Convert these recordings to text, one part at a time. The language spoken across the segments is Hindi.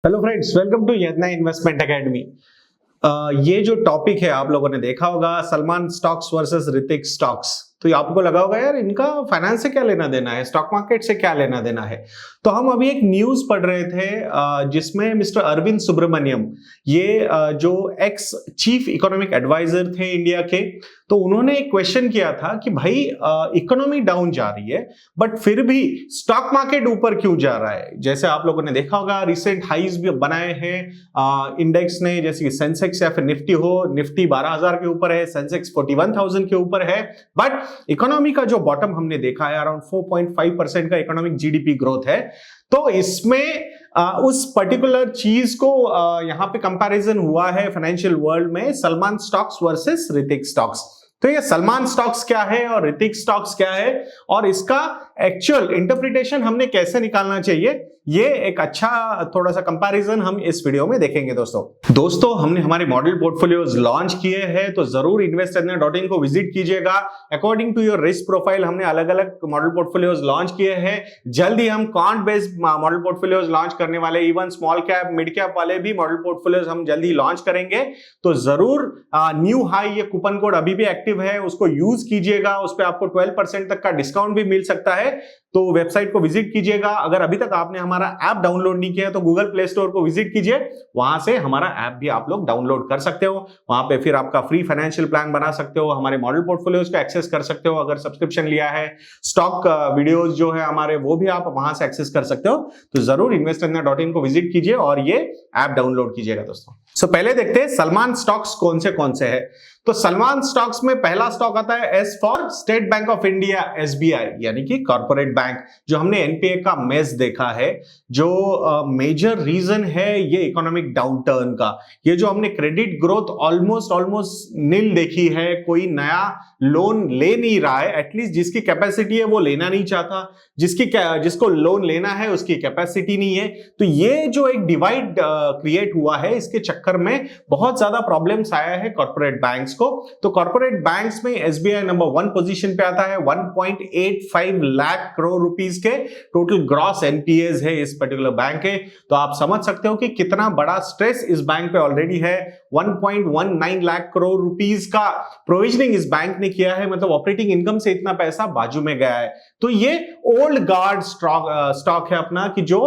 Hello friends, welcome to Yadnya investment academy. ये जो टॉपिक है आप लोगों ने देखा होगा, Salman stocks versus Hrithik stocks. तो ये आपको लगा होगा यार इनका फाइनेंस से क्या लेना देना है, स्टॉक मार्केट से क्या लेना देना है। तो हम अभी एक न्यूज पढ़ रहे थे जिसमें मिस्टर अरविंद सुब्रमण्यम, ये जो एक्स चीफ इकोनॉमिक एडवाइजर थे इंडिया के, तो उन्होंने एक क्वेश्चन किया था कि भाई इकोनॉमी डाउन जा रही है बट फिर भी स्टॉक मार्केट ऊपर क्यों जा रहा है। जैसे आप लोगों ने देखा होगा रिसेंट हाईज भी बनाए हैं इंडेक्स ने, जैसे कि सेंसेक्स या फिर निफ्टी हो, निफ्टी 12,000 के ऊपर है, सेंसेक्स 41,000 के ऊपर है। बट इकोनॉमी का जो बॉटम हमने देखा है अराउंड 4.5% का इकोनॉमिक जीडीपी ग्रोथ है। तो इसमें उस पर्टिकुलर चीज को यहां पे कंपैरिजन हुआ है फाइनेंशियल वर्ल्ड में, Salman stocks versus Hrithik stocks. तो ये सलमान स्टॉक्स क्या है और ऋतिक स्टॉक्स क्या है और इसका एक्चुअल इंटरप्रिटेशन हमने कैसे निकालना चाहिए, ये एक अच्छा थोड़ा सा कंपैरिजन हम इस वीडियो में देखेंगे। दोस्तों हमने हमारे मॉडल पोर्टफोलियोज लॉन्च किए हैं, तो जरूर investyadnya.in को विजिट कीजिएगा। According to your risk profile हमने अलग अलग मॉडल पोर्टफोलियोज लॉन्च किए हैं। जल्द ही हम quant based model portfolios launch करने वाले, even small cap mid cap वाले भी मॉडल पोर्टफोलियोज हम जल्दी लॉन्च करेंगे। तो जरूर न्यू हाई ये कूपन कोड अभी भी एक्टिव है, उसको यूज कीजिएगा। उस पर आपको 12% तक का डिस्काउंट भी मिल सकता है। तो वेबसाइट को विजिट कीजिएगा। अगर अभी तक आपने हमारा ऐप डाउनलोड नहीं किया तो गूगल प्ले स्टोर को विजिट कीजिए, वहां से हमारा ऐप भी आप लोग डाउनलोड कर सकते हो। वहां पे फिर आपका फ्री फाइनेंशियल प्लान बना सकते हो, हमारे मॉडल पोर्टफोलियोज को एक्सेस कर सकते हो। अगर सब्सक्रिप्शन लिया है, स्टॉक वीडियोस जो है हमारे, वो भी आप वहां से एक्सेस कर सकते हो। तो जरूर investyadnya.in को विजिट कीजिए और ये ऐप डाउनलोड कीजिएगा दोस्तों। पहले देखते हैं सलमान स्टॉक्स कौन से है। तो सलमान स्टॉक्स में पहला स्टॉक आता है S for state bank of India, SBI, यानी कि कॉर्पोरेट बैंक। जो हमने एनपीए का मेस देखा है, जो मेजर रीजन है ये इकोनॉमिक डाउनटर्न का, ये जो हमने क्रेडिट ग्रोथ ऑलमोस्ट नील देखी है, कोई नया लोन ले नहीं रहा है, एटलीस्ट जिसकी कैपेसिटी है वो लेना नहीं चाहता, जिसको लोन लेना है उसकी कैपेसिटी नहीं है। तो ये जो एक डिवाइड क्रिएट हुआ है, इसके चक्कर में बहुत ज्यादा प्रॉब्लम्स आया है कॉर्पोरेट बैंक्स को। तो कॉर्पोरेट बैंक्स में एसबीआई नंबर 1 पोजीशन पे आता है। 1.85 लाख करोड़ रुपीस के टोटल ग्रॉस एनपीएस है इस पर्टिकुलर बैंक के। तो आप समझ सकते हो कि कितना बड़ा स्ट्रेस इस बैंक पे ऑलरेडी है। 1.19 लाख करोड़ रुपीस का प्रोविजनिंग इस बैंक ने किया है, मतलब ऑपरेटिंग इनकम से इतना पैसा बाजू में गया है। तो ये ओल्ड गार्ड स्टॉक है अपना, कि जो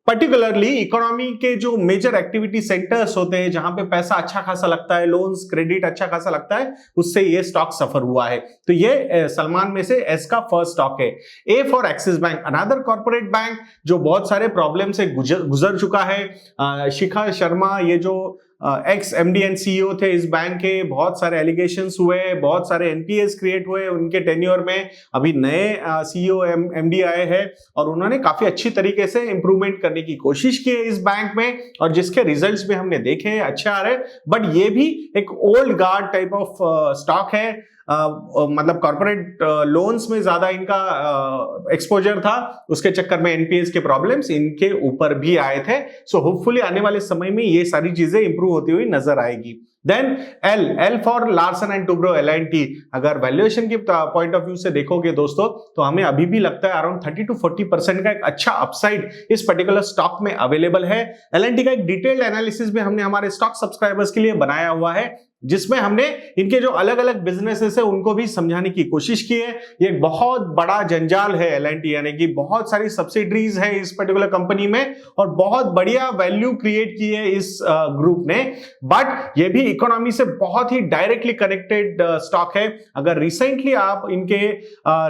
पर्टिकुलरली इकोनॉमी के जो मेजर एक्टिविटी सेंटर्स होते हैं, जहां पे पैसा अच्छा खासा लगता है, लोन्स क्रेडिट अच्छा खासा लगता है, उससे ये स्टॉक सफर हुआ है। तो ये सलमान में से एस का फर्स्ट स्टॉक है। A for axis bank, another corporate bank जो बहुत सारे प्रॉब्लम से गुजर चुका है। शिखा शर्मा, ये जो एक्स एमडी एंड सीईओ थे इस बैंक के, बहुत सारे एलिगेशंस हुए, बहुत सारे एनपीएस क्रिएट हुए उनके टेन्योर में। अभी नए सीईओ एमडी आए हैं और उन्होंने काफी अच्छी तरीके से इंप्रूवमेंट करने की कोशिश की है इस बैंक में, और जिसके रिजल्ट्स भी हमने देखे अच्छे आ रहे। बट ये भी एक old guard type of stock है। मतलब कॉर्पोरेट लोन्स में ज्यादा इनका एक्सपोजर था, उसके चक्कर में एनपीएस के प्रॉब्लम्स इनके ऊपर भी आए थे। सो होपफुली आने वाले समय में ये सारी चीजें इंप्रूव होती हुई नजर आएगी। Then L for Larsen and Toubro, L and T. अगर वैल्यूएशन के पॉइंट ऑफ व्यू से देखोगे दोस्तों, तो हमें अभी भी लगता है अराउंड 30 to 40% का एक अच्छा अपसाइड इस पर्टिकुलर स्टॉक में अवेलेबल है। एल&टी का एक डिटेल्ड एनालिसिस भी हमने हमारे स्टॉक सब्सक्राइबर्स के लिए बनाया हुआ है, जिसमें हमने इनके जो अलग अलग बिजनेसेस है उनको भी समझाने की कोशिश की है। ये एक बहुत बड़ा जंजाल है एल&टी, यानी कि बहुत सारी सब्सिडरीज है इस पर्टिकुलर कंपनी में और बहुत बढ़िया वैल्यू क्रिएट की है इस ग्रुप ने। बट ये भी इकोनॉमी से बहुत ही डायरेक्टली कनेक्टेड स्टॉक है। अगर रिसेंटली आप इनके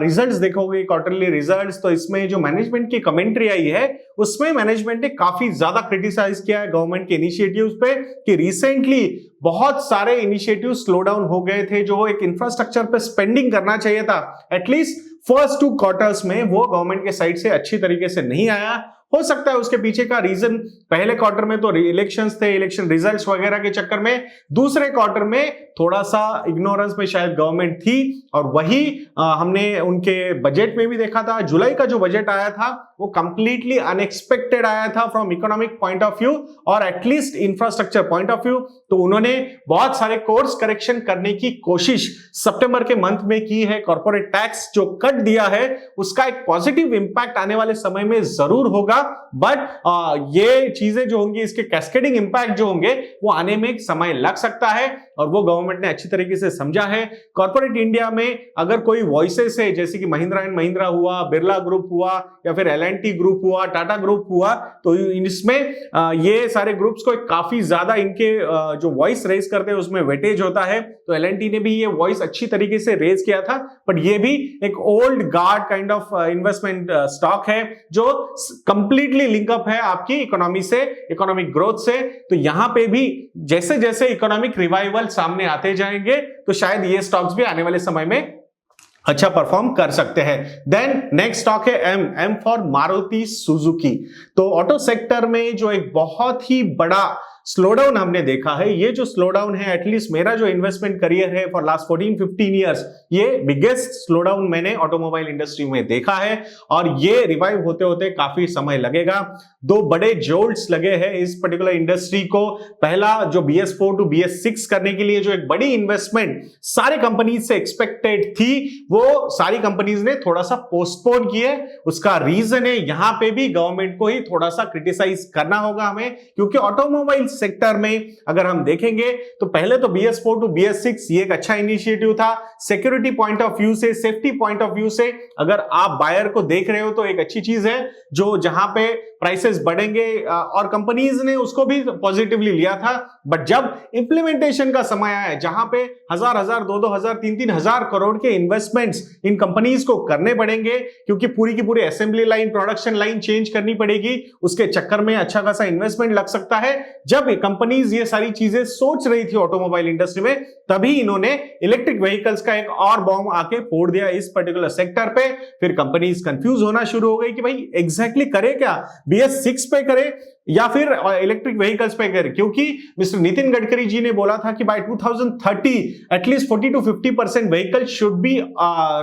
रिजल्ट्स देखोगे, क्वार्टरली रिजल्ट्स, तो इसमें जो मैनेजमेंट की कमेंट्री आई है उसमें मैनेजमेंट ने काफी ज्यादा क्रिटिसाइज किया है गवर्नमेंट के इनिशिएटिव्स पे, कि रिसेंटली बहुत सारे इनिशिएटिव स्लो डाउन हो गए थे। जो एक इंफ्रास्ट्रक्चर पे स्पेंडिंग करना चाहिए था, एटलीस्ट फर्स्ट 2 क्वार्टर्स में, वो गवर्नमेंट के साइड से अच्छी तरीके से नहीं आया। हो सकता है उसके पीछे का रीजन, पहले क्वार्टर में तो इलेक्शंस थे, इलेक्शन रिजल्ट्स वगैरह के चक्कर में। दूसरे क्वार्टर में थोड़ा सा इग्नोरेंस में शायद गवर्नमेंट थी, और वही हमने उनके बजट में भी देखा था। जुलाई का जो बजट आया था वो कंप्लीटली अनएक्सपेक्टेड आया था from economic point of view और at least infrastructure point of view. तो उन्होंने बहुत सारे कोर्स करेक्शन करने की कोशिश सितंबर के मंथ में की है। कॉर्पोरेट टैक्स जो कट दिया है उसका एक पॉजिटिव इंपैक्ट आने वाले समय में जरूर होगा, बट ये चीजें जो होंगी, इसके कैस्केडिंग इंपैक्ट जो होंगे वो आने में एक समय लग सकता है और वो गवर्नमेंट ने अच्छी तरीके से समझा है। कॉर्पोरेट इंडिया में अगर कोई वॉइसेस है जैसे कि महिंद्रा एंड महिंद्रा हुआ, बिरला ग्रुप हुआ या फिर एल&टी ग्रुप हुआ, टाटा ग्रुप हुआ, तो इसमें ये सारे ग्रुप्स को काफी ज्यादा इनके जो वॉइस रेज करते हैं उसमें वेटेज होता है। तो एल&टी ने भी ये वॉइस अच्छी तरीके से रेज किया था, बट ये भी एक old guard kind of investment stock है जो कंप्लीटली लिंकअप है आपकी इकोनॉमी से, इकोनॉमिक ग्रोथ से। तो यहां पे भी जैसे जैसे इकोनॉमिक रिवाइवल सामने आते जाएंगे तो शायद ये स्टॉक्स भी आने वाले समय में अच्छा परफॉर्म कर सकते हैं। देन नेक्स्ट स्टॉक है एम फॉर मारुति सुजुकी। तो ऑटो सेक्टर में जो एक बहुत ही बड़ा स्लोडाउन हमने देखा है, ये जो स्लोडाउन है एटलीस्ट मेरा जो इन्वेस्टमेंट करियर है फॉर लास्ट 14-15 इयर्स, ये बिगेस्ट स्लोडाउन मैंने ऑटोमोबाइल इंडस्ट्री में देखा है और ये रिवाइव होते होते काफी समय लगेगा। दो बड़े जोल्ट्स लगे हैं इस पर्टिकुलर इंडस्ट्री को। पहला जो BS4 टू BS6 करने के लिए जो एक बड़ी इन्वेस्टमेंट सारे कंपनीज से एक्सपेक्टेड थी, वो सारी कंपनीज ने थोड़ा सा पोस्टपोन किए। उसका रीजन है यहां पे भी गवर्नमेंट को ही थोड़ा सा क्रिटिसाइज करना होगा हमें, क्योंकि ऑटोमोबाइल सेक्टर में अगर हम देखेंगे तो पहले तो BS4 टू BS6 ये एक अच्छा इनिशिएटिव था। सिक्योरिटी पॉइंट ऑफ व्यू से, सेफ्टी पॉइंट ऑफ व्यू से अगर आप बायर को देख रहे हो तो एक अच्छी चीज है जो जहां पे प्राइसेस बढ़ेंगे और कंपनीज ने उसको भी पॉजिटिवली लिया था। बट जब इंप्लीमेंटेशन का समय आया जहां पे 1000, 2000, 3,000 करोड़ के इन्वेस्टमेंट्स इन कंपनीज को करने पड़ेंगे, क्योंकि पूरी की पूरी assembly line, production line change करनी पड़ेगी, उसके चक्कर में अच्छा खासा इन्वेस्टमेंट लग सकता है। जब कंपनीज ये सारी चीजें सोच रही थी ऑटोमोबाइल इंडस्ट्री में, तभी इन्होंने इलेक्ट्रिक व्हीकल्स का एक और बॉम्ब आके फोड़ दिया इस पर्टिकुलर सेक्टर पे। फिर कंपनीज कंफ्यूज होना शुरू हो गई कि भाई एग्जैक्टली करे क्या, BS6 पे करे या फिर इलेक्ट्रिक व्हीकल्स पे करे, क्योंकि मिस्टर नितिन गडकरी जी ने बोला था कि by 2030 at least 40 to 50% vehicle should be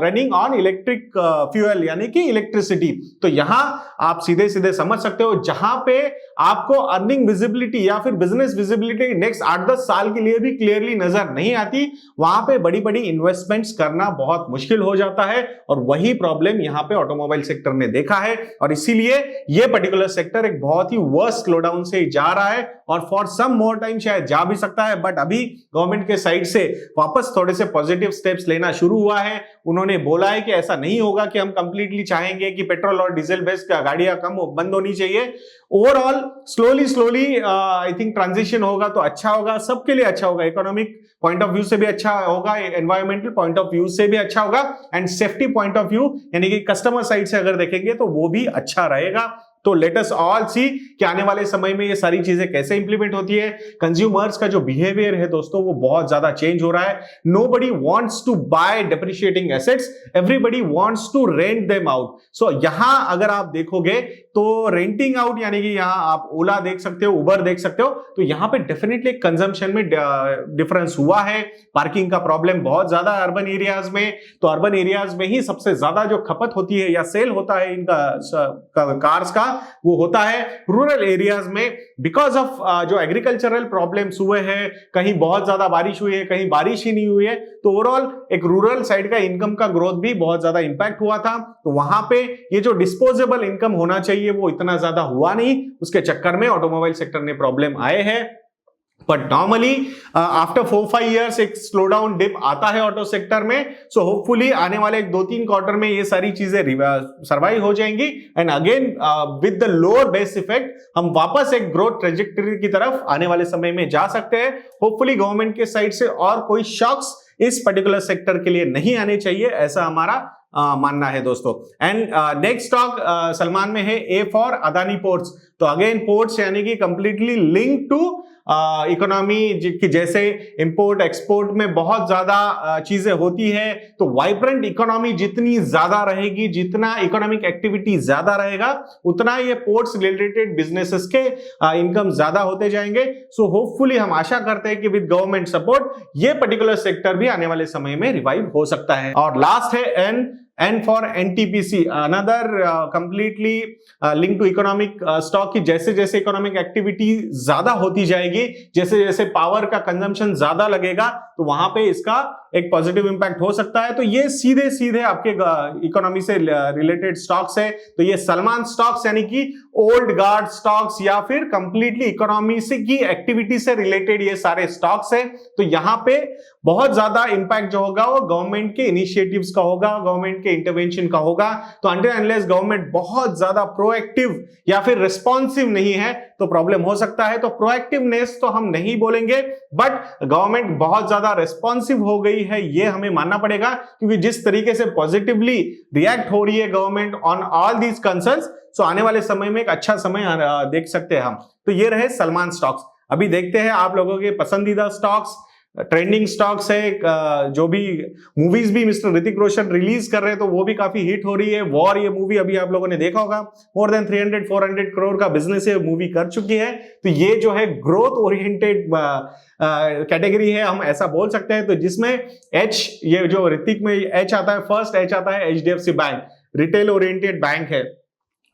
running on electric fuel, यानी कि इलेक्ट्रिसिटी। तो यहां आप सीधे सीधे समझ सकते हो जहां पे आपको अर्निंग विजिबिलिटी या फिर बिजनेस विजिबिलिटी नेक्स्ट 8-10 साल के लिए भी क्लियरली नजर नहीं आती, वहां पे बड़ी बड़ी इन्वेस्टमेंट्स करना बहुत मुश्किल हो जाता है। और वही प्रॉब्लम यहां पे ऑटोमोबाइल सेक्टर ने देखा है और इसीलिए ये पर्टिकुलर सेक्टर एक बहुत ही स्लोडाउन से जा रहा है और फॉर सम मोर टाइम शायद जा भी सकता है। बट अभी गवर्नमेंट के साइड से वापस थोड़े से पॉजिटिव स्टेप्स लेना शुरू हुआ है। उन्होंने बोला है कि ऐसा नहीं होगा कि हम कंप्लीटली चाहेंगे कि पेट्रोल और डीजल बेस्ड गाड़ियां बंद होनी चाहिए। Overall slowly I think transition होगा तो अच्छा होगा, सबके लिए अच्छा होगा, इकोनॉमिक पॉइंट ऑफ व्यू से भी अच्छा होगा, एनवायरमेंटल पॉइंट ऑफ व्यू से भी अच्छा होगा and safety point of view यानी कि कस्टमर साइड से अगर देखेंगे तो वो भी अच्छा रहेगा। तो लेट अस ऑल सी कि आने वाले समय में ये सारी चीजें कैसे इंप्लीमेंट होती है। कंज्यूमर्स का जो बिहेवियर है दोस्तों वो बहुत ज्यादा चेंज हो रहा है। Nobody wants to buy depreciating assets, everybody wants to rent them out. So यहां अगर आप देखोगे तो रेंटिंग आउट यानी कि यहां आप ओला देख सकते हो, उबर देख सकते हो, तो यहां पे डेफिनेटली कंजम्पशन में डिफरेंस हुआ है। पार्किंग का प्रॉब्लम बहुत ज्यादा अर्बन एरियाज में, तो अर्बन एरियाज में ही सबसे ज्यादा जो खपत होती है या सेल होता है इनका कार्स का, वो होता है रूरल एरियाज में। बिकॉज ऑफ जो एग्रीकल्चरल प्रॉब्लम्स हुए हैं, कहीं बहुत ज्यादा बारिश हुई है, कहीं बारिश ही नहीं हुई है, तो ओवरऑल एक रूरल साइड का इनकम का ग्रोथ भी बहुत ज्यादा इंपैक्ट हुआ था। तो वहां पे ये जो डिस्पोजेबल इनकम होना चाहिए वो इतना ज्यादा हुआ नहीं, उसके चक्कर में ऑटोमोबाइल सेक्टर ने प्रॉब्लम आए हैं। बट नॉर्मली आफ्टर 4-5 ईयर्स एक स्लोडाउन डिप आता है ऑटो सेक्टर में। सो होपफुली आने वाले 2-3 क्वार्टर में ये सारी चीजें सर्वाइव हो जाएंगी and again with the lower base effect हम वापस एक ग्रोथ ट्रेजेक्टरी की तरफ आने वाले समय में जा सकते हैं। होपफुली गवर्नमेंट के साइड से और कोई शॉक्स इस पर्टिकुलर सेक्टर के लिए नहीं आने चाहिए, ऐसा हमारा मानना है दोस्तों। एंड नेक्स्ट स्टॉक सलमान में है ए फॉर अदानी पोर्ट्स। तो अगेन पोर्ट्स यानी कि कंप्लीटली लिंक टू इकोनॉमी की, जैसे इंपोर्ट एक्सपोर्ट में बहुत ज्यादा चीजें होती है, तो वाइब्रेंट इकोनॉमी जितनी ज्यादा रहेगी, जितना इकोनॉमिक एक्टिविटी ज्यादा रहेगा, उतना ये पोर्ट्स रिलेटेड बिजनेसेस के इनकम ज्यादा होते जाएंगे। सो होपफुली हम आशा करते हैं कि विद गवर्नमेंट सपोर्ट ये पर्टिकुलर सेक्टर भी आने वाले समय में रिवाइव हो सकता है। और लास्ट है N for NTPC another completely link to economic stock की जैसे जैसे इकोनॉमिक एक्टिविटी ज्यादा होती जाएगी, जैसे जैसे पावर का कंजम्पशन ज्यादा लगेगा, तो वहां पे इसका एक पॉजिटिव इंपैक्ट हो सकता है। तो ये सीधे सीधे आपके इकोनॉमी से रिलेटेड स्टॉक्स है। तो ये सलमान स्टॉक्स यानी कि ओल्ड गार्ड स्टॉक्स या फिर कंप्लीटली इकोनॉमी से की एक्टिविटी से रिलेटेड ये सारे स्टॉक्स है। तो यहां पे बहुत ज्यादा इंपैक्ट जो होगा वो गवर्नमेंट के इनिशिएटिव्स का होगा, गवर्नमेंट के इंटरवेंशन का होगा। तो अनटिल अनलेस गवर्नमेंट बहुत ज्यादा प्रोएक्टिव या फिर रिस्पॉन्सिव नहीं है तो प्रॉब्लम हो सकता है। तो प्रोएक्टिवनेस तो हम नहीं बोलेंगे, बट गवर्नमेंट बहुत ज्यादा रिस्पॉन्सिव हो गई है ये हमें मानना पड़ेगा, क्योंकि जिस तरीके से पॉजिटिवली रिएक्ट हो रही है government on all these concerns, so आने वाले समय में एक अच्छा समय देख सकते हैं हम। तो ये रहे सलमान स्टॉक्स। अभी देखते हैं आप लोगों के पसंदीदा स्टॉक्स, ट्रेंडिंग स्टॉक्स है। जो भी मूवीज भी मिस्टर ऋतिक रोशन रिलीज कर रहे हैं तो वो भी काफी हिट हो रही है। वॉर ये मूवी अभी आप लोगों ने देखा होगा, मोर देन 300-400 करोड़ का बिजनेस ये मूवी कर चुकी है। तो ये जो है ग्रोथ ओरिएंटेड कैटेगरी है, हम ऐसा बोल सकते हैं। तो जिसमें एच, ये जो ऋतिक में एच आता है, फर्स्ट एच आता है HDFC bank, retail oriented bank है,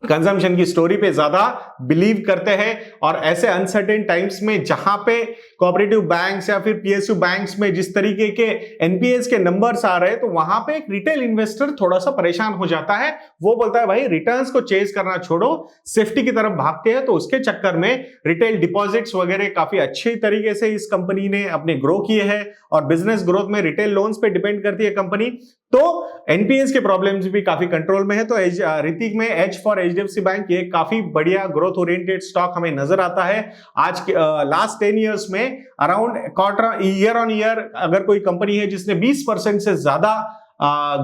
कंजम्पशन की स्टोरी पे ज्यादा बिलीव करते हैं। और ऐसे अनसर्टेन टाइम्स में जहां पे कोऑपरेटिव बैंक्स या फिर PSU बैंक्स में जिस तरीके के NPAs के नंबर्स आ रहे हैं, तो वहां पे एक रिटेल इन्वेस्टर थोड़ा सा परेशान हो जाता है। वो बोलता है भाई रिटर्न्स को चेज करना छोड़ो, सेफ्टी की तरफ भागते हैं। तो उसके चक्कर में रिटेल डिपॉजिट्स वगैरह काफी अच्छी तरीके से इस कंपनी ने अपने ग्रो किए हैं, और बिजनेस ग्रोथ में रिटेल लोन्स पे डिपेंड करती है कंपनी। तो NPAs के प्रॉब्लम्स भी काफी कंट्रोल में है। तो ऋतिक में एच फॉर HDFC बैंक ये काफी बढ़िया ग्रोथ ओरिएंटेड स्टॉक हमें नजर आता है। आज के लास्ट 10 इयर्स में around quarter year on year अगर कोई कंपनी है जिसने 20% से ज्यादा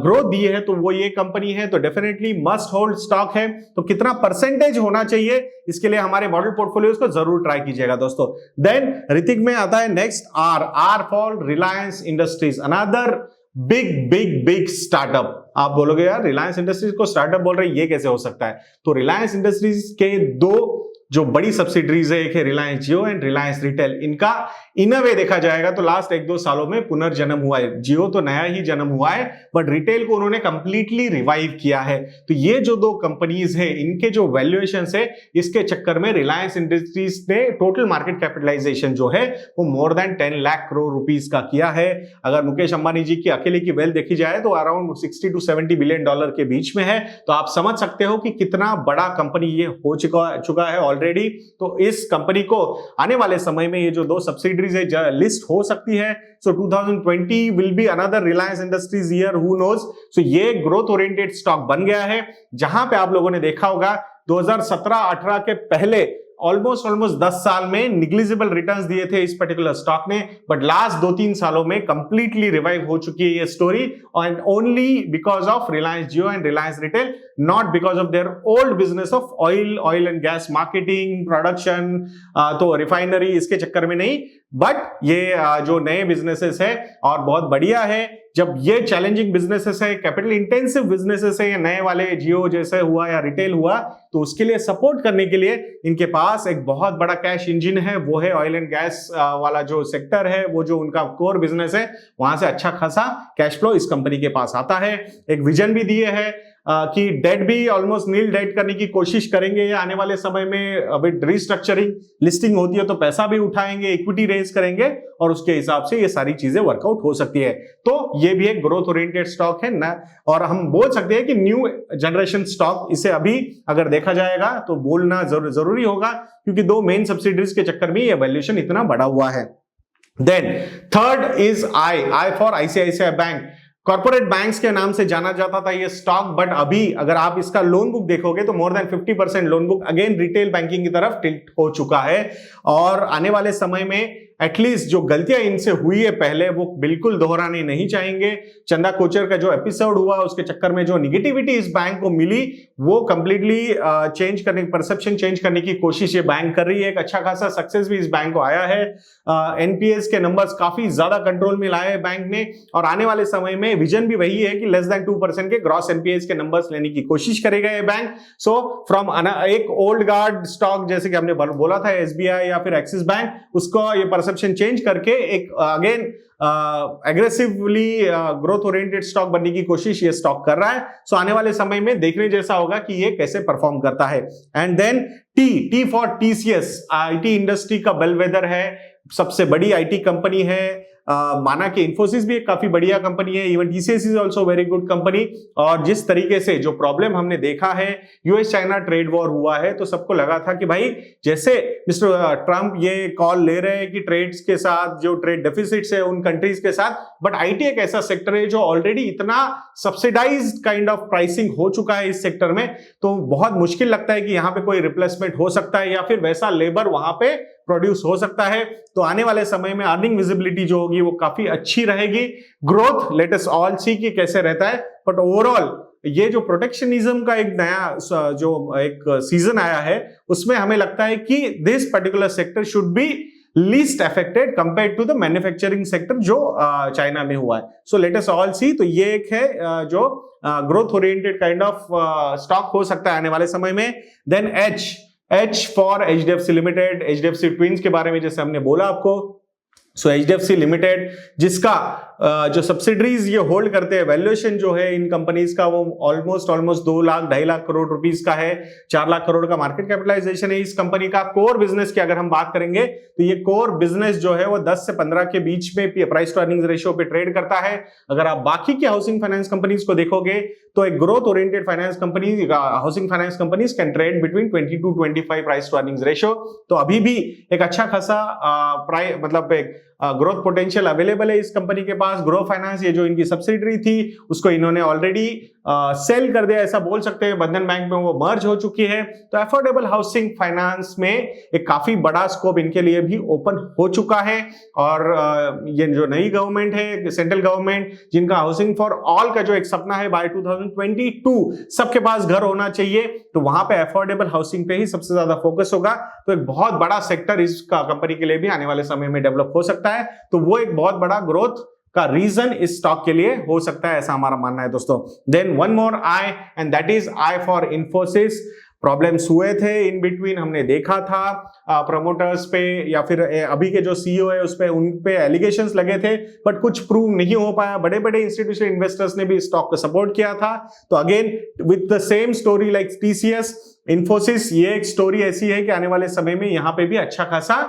ग्रोथ दी है तो वो ये कंपनी है। तो डेफिनेटली मस्ट होल्ड स्टॉक है। तो कितना परसेंटेज होना चाहिए इसके लिए हमारे मॉडल पोर्टफोलियोज को जरूर ट्राई कीजिएगा दोस्तों। देन ऋतिक में आता है next R for Reliance Industries, another big startup. आप बोलोगे यार रिलायंस इंडस्ट्रीज को स्टार्टअप बोल रहे हैं, ये कैसे हो सकता है? तो रिलायंस इंडस्ट्रीज के दो जो बड़ी सब्सिडरीज है, एक है रिलायंस जियो एंड रिलायंस रिटेल, इनका इन अ वे देखा जाएगा तो लास्ट 1-2 सालों में पुनर्जन्म हुआ है। जियो तो नया ही जन्म हुआ है, बट रिटेल को उन्होंने कंप्लीटली रिवाइव किया है। तो ये जो दो कंपनीज है, इनके जो वैल्यूएशन है, इसके चक्कर में रिलायंस इंडस्ट्रीज ने टोटल मार्केट कैपिटलाइजेशन जो है वो more than 10 lakh crore rupees का किया है। अगर मुकेश अंबानी जी की अकेले की वेल्थ देखी जाए तो अराउंड $60-70 बिलियन के बीच में है। तो आप समझ सकते हो कि कितना बड़ा कंपनी ये हो चुका है ऑलरेडी। तो इस कंपनी को आने वाले समय में ये जो दो सब्सिडरीज है लिस्ट हो सकती है। So 2020 will be another Reliance Industries year, who knows. So ये ग्रोथ ओरिएंटेड स्टॉक बन गया है, जहां पे आप लोगों ने देखा होगा 2017-18 के पहले ऑलमोस्ट 10 साल में निग्लिजिबल रिटर्न्स दिए थे इस पर्टिकुलर स्टॉक ने, बट लास्ट 2-3 सालों में कंप्लीटली रिवाइव हो चुकी है ये story, and only because of Reliance Jio and Reliance retail, not because of their old business of oil and gas marketing, production, तो रिफाइनरी, इसके चक्कर में नहीं, बट ये जो नए बिजनेसेस है और बहुत बढ़िया है। जब ये चैलेंजिंग बिजनेसेस है, कैपिटल इंटेंसिव बिजनेसेस है, नए वाले जियो जैसे हुआ या रिटेल हुआ, तो उसके लिए सपोर्ट करने के लिए इनके पास एक बहुत बड़ा कैश इंजन है, वो है ऑयल एंड गैस वाला जो सेक्टर है, वो जो उनका कोर बिजनेस है, वहां से अच्छा खासा कैश फ्लो इस कंपनी के पास आता है। एक विजन भी दिए है कि डेट भी ऑलमोस्ट नील डेट करने की कोशिश करेंगे आने वाले समय में। अभी रिस्ट्रक्चरिंग लिस्टिंग होती है तो पैसा भी उठाएंगे, इक्विटी रेज करेंगे, और उसके हिसाब से ये सारी चीजें वर्कआउट हो सकती है। तो ये भी एक ग्रोथ ओरिएंटेड स्टॉक है ना, और हम बोल सकते हैं कि न्यू जनरेशन स्टॉक इसे अभी अगर देखा जाएगा तो बोलना जरूरी होगा, क्योंकि दो मेन सब्सिडरीज के चक्कर में ये वैल्यूएशन इतना बढ़ा हुआ है। Then third is I for ICICI bank. Corporate banks के नाम से जाना जाता था ये स्टॉक, बट अभी अगर आप इसका लोन बुक देखोगे तो more than 50% loan book again retail banking की तरफ टिल्ट हो चुका है। और आने वाले समय में एटलीस्ट जो गलतियां इनसे हुई है पहले, वो बिल्कुल दोहरानी नहीं चाहेंगे। चंदा कोचर का जो एपिसोड हुआ उसके चक्कर में जो निगेटिविटी इस बैंक को मिली, वो कंप्लीटली चेंज करने, परसेप्शन चेंज करने की कोशिश ये बैंक कर रही है। एक अच्छा खासा सक्सेस भी इस बैंक को आया है। NPAs के नंबर्स काफी ज्यादा कंट्रोल में लाए हैं बैंक ने, और आने वाले समय में विजन भी वही है कि लेस देन 2% के ग्रॉस NPAs के नंबर्स लेने की कोशिश करेगा ये बैंक। सो फ्रॉम एक ओल्ड गार्ड स्टॉक जैसे कि हमने बोला था SBI या फिर एक्सिस बैंक, उसको ये परसेप्शन कंसेप्शन चेंज करके एक again aggressively growth oriented stock बनने की कोशिश ये स्टॉक कर रहा है। सो आने वाले समय में देखने जैसा होगा कि ये कैसे परफॉर्म करता है। And then T for TCS, IT industry का बेलवेदर है, सबसे बड़ी आईटी कंपनी है। माना कि इन्फोसिस भी एक काफी बढ़िया कंपनी है, even TCS is also very good company. और जिस तरीके से जो प्रॉब्लम हमने देखा है, यूएस चाइना ट्रेड वॉर हुआ है, तो सबको लगा था कि भाई जैसे मिस्टर ट्रंप ये कॉल ले रहे हैं कि ट्रेड्स के साथ जो ट्रेड डेफिसिट्स है उन कंट्रीज के साथ, बट आईटी एक ऐसा सेक्टर है जो ऑलरेडी इतना सब्सिडाइज्ड काइंड ऑफ प्राइसिंग हो चुका है इस सेक्टर में, तो बहुत मुश्किल लगता है कि यहाँ पे कोई रिप्लेसमेंट हो सकता है या फिर वैसा लेबर वहां पे प्रोड्यूस हो सकता है। तो आने वाले समय में अर्निंग विजिबिलिटी जो होगी वो काफी अच्छी रहेगी। ग्रोथ लेट अस ऑल सी कि कैसे रहता है, बट ओवरऑल ये जो प्रोटेक्शनिज्म का एक नया जो एक सीजन आया है उसमें हमें लगता है कि this particular sector should be least affected compared to the manufacturing sector जो चाइना में हुआ है। सो लेट अस ऑल सी, तो ये एक है जो growth oriented kind of stock हो सकता है आने वाले समय में। Then H for HDFC limited, HDFC twins के बारे में जैसे हमने बोला आपको। सो एचडीएफसी लिमिटेड जिसका जो सब्सिडरीज ये होल्ड करते हैं, वैल्यूएशन जो है इन कंपनीज का वो ऑलमोस्ट 2 लाख 2.5 लाख करोड़ रुपीस का है, 4 लाख करोड़ का मार्केट कैपिटलाइजेशन है इस कंपनी का। कोर बिजनेस की अगर हम बात करेंगे तो ये कोर बिजनेस जो है वो 10 से 15 के बीच में प्राइस टू अर्निंग्स रेशियो पे ट्रेड करता है। अगर आप बाकी की हाउसिंग फाइनेंस कंपनीज को देखोगे तो एक growth oriented finance company, housing finance companies can trade between 20 to 25 price to earnings ratio. तो अभी भी एक अच्छा खासा मतलब एक ग्रोथ पोटेंशियल अवेलेबल है इस कंपनी के पास। ग्रो फाइनेंस ये जो इनकी सब्सिडरी थी उसको इन्होंने ऑलरेडी सेल कर दिया, ऐसा बोल सकते हैं। बंधन बैंक में वो मर्ज हो चुकी है। तो अफोर्डेबल हाउसिंग फाइनेंस में एक काफी बड़ा स्कोप इनके लिए भी ओपन हो चुका है। और ये जो नई गवर्नमेंट है, सेंट्रल गवर्नमेंट, जिनका हाउसिंग फॉर ऑल का जो एक सपना है बाय 2022 सबके पास घर होना चाहिए, तो वहां पे अफोर्डेबल हाउसिंग पे ही सबसे ज्यादा फोकस होगा। तो एक बहुत बड़ा सेक्टर इसका कंपनी के लिए भी आने वाले समय में डेवलप हो सकता है। तो वो एक बहुत बड़ा ग्रोथ का रीजन इस स्टॉक के लिए हो सकता है, ऐसा हमारा मानना है दोस्तों। Then one more I and that is I for Infosys. Problems हुए थे इन बिटवीन, हमने देखा था प्रमोटर्स पे या फिर अभी के जो सीईओ है उस पे, उन पे एलिगेशंस लगे थे, बट कुछ प्रूव नहीं हो पाया। बड़े बड़े इंस्टीट्यूशनल इन्वेस्टर्स ने भी स्टॉक को सपोर्ट किया था। तो again with the same story like TCS, Infosys, ये एक स्टोरी ऐसी है कि आने वाले समय में यहाँ पे भी अच्छा खासा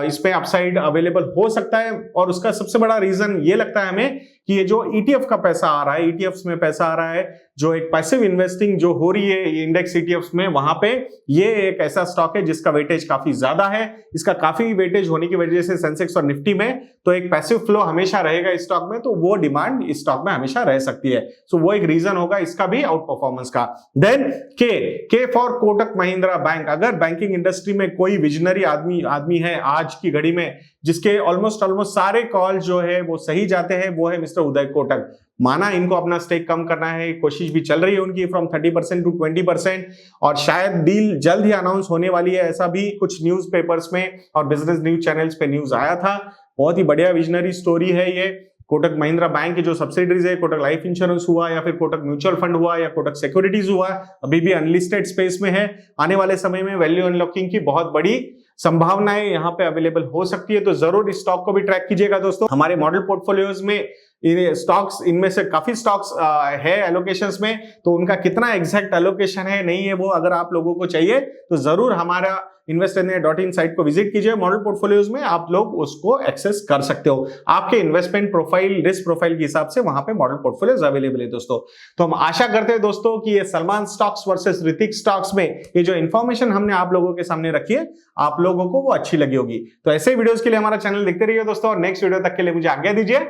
इस पे अपसाइड अवेलेबल हो सकता है। और उसका सबसे बड़ा रीजन ये लगता है हमें कि ये जो ईटीएफ का पैसा आ रहा है, ईटीएफ्स में पैसा आ रहा है, जो एक पैसिव इन्वेस्टिंग जो हो रही है इंडेक्स ईटीएफ्स में, वहां पे ये एक ऐसा स्टॉक है जिसका वेटेज काफी ज्यादा है। इसका काफी वेटेज होने की वजह से सेंसेक्स और निफ्टी में तो एक पैसिव फ्लो हमेशा रहेगा इस स्टॉक में, तो वो डिमांड इस स्टॉक में हमेशा रह सकती है। सो वो एक रीजन होगा इसका भी आउट परफॉर्मेंस का। देन के फॉर कोटक महिंद्रा बैंक। अगर बैंकिंग इंडस्ट्री में कोई विजनरी आदमी है आज की घड़ी में जिसके ऑलमोस्ट सारे कॉल जो है वो सही जाते हैं, वो है मिस्टर उदय कोटक। माना इनको अपना स्टेक कम करना है, कोशिश भी चल रही है उनकी फ्रॉम 30% टू 20%, और शायद डील जल्द ही अनाउंस होने वाली है, ऐसा भी कुछ न्यूज पेपर्स में और बिजनेस न्यूज चैनल्स पे न्यूज आया था। बहुत ही बढ़िया विजनरी स्टोरी है ये। कोटक महिंद्रा बैंक की जो सब्सिडरीज है, कोटक लाइफ इंश्योरेंस हुआ या फिर कोटक म्यूचुअल फंड हुआ या कोटक सिक्योरिटीज हुआ, अभी भी अनलिस्टेड स्पेस में है। आने वाले समय में वैल्यू अनलॉकिंग की बहुत बड़ी संभावनाएं यहाँ पे अवेलेबल हो सकती है। तो जरूर इस स्टॉक को भी ट्रैक कीजिएगा दोस्तों। हमारे मॉडल पोर्टफोलियोज में स्टॉक्स, इनमें से काफी स्टॉक्स है एलोकेशंस में, तो उनका कितना एग्जैक्ट एलोकेशन है नहीं है वो अगर आप लोगों को चाहिए तो जरूर हमारा investyadnya.in साइट को विजिट कीजिए। मॉडल पोर्टफोलियोज में आप लोग उसको एक्सेस कर सकते हो। आपके इन्वेस्टमेंट प्रोफाइल, रिस्क प्रोफाइल के हिसाब से वहां पे मॉडल पोर्टफोलियोज अवेलेबल है दोस्तों। तो हम आशा करते हैं दोस्तों कि ये Salman stocks versus Hrithik stocks में ये जो इन्फॉर्मेशन हमने आप लोगों के सामने रखी है, आप लोगों को वो अच्छी लगी होगी। तो ऐसे वीडियोस के लिए हमारा चैनल देखते रहिए दोस्तों, और नेक्स्ट वीडियो तक के लिए मुझे आज्ञा दीजिए।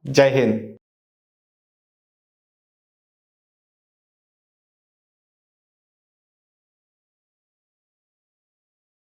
जय हिंद।